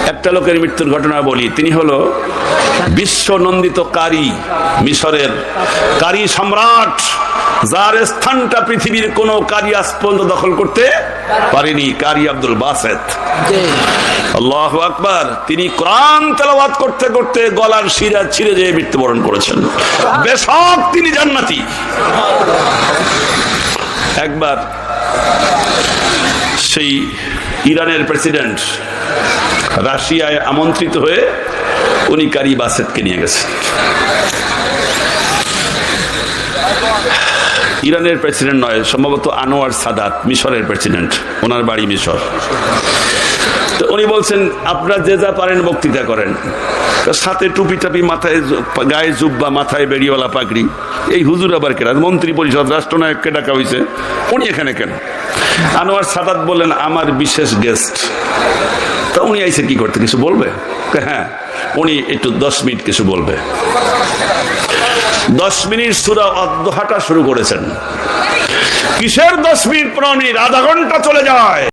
একটা লোকের মৃত্যুর ঘটনা বলি। তিনি হলো বিশ্বনন্দিত কারি, মিশরের কারি সম্রাট, যার স্থানটা পৃথিবীর কোন কারি আজ পর্যন্ত দখল করতে পারেনি, কারি আব্দুল বাসেত। আল্লাহু আকবার। তিনি কোরআন তেলাওয়াত করতে করতে গলার শিরা ছিঁড়ে যেয়ে মৃত্যুবরণ করেছেন। বেশক তিনি জান্নাতি। একবার সেই ইরানের প্রেসিডেন্ট রাশিয়ায় আমন্ত্রিত হয়ে উনি কারি বাসেতকে নিয়ে গেছেন। ইরানের প্রেসিডেন্ট নয়, সম্ভবত আনোয়ার সাদাত, মিশরের প্রেসিডেন্ট, ওনার বাড়ি মিশর। তো উনি বলছেন আপনারা যে যা পারেন বক্তৃতা করেন। সাথে টুপি টাপি, মাথায় গায়ে জুব্বা, মাথায় বেড়িওয়ালা পাগড়ি। এই হুজুর আবার কেন? মন্ত্রী পরিষদ, রাষ্ট্রনায়ককে ডাকা হয়েছে, উনি এখানে কেন? আনোয়ার সাদাত বললেন আমার বিশেষ গেস্ট। তা উনি আইসে কি করতে, কিছু বলবে? হ্যাঁ, উনি একটু 10 মিনিট কিছু বলবে। 10 মিনিট সূরা আদ-দুহাটা শুরু করেছেন। কিসের 10 মিনিট, 15 মিনিট, আধা ঘন্টা চলে যায়।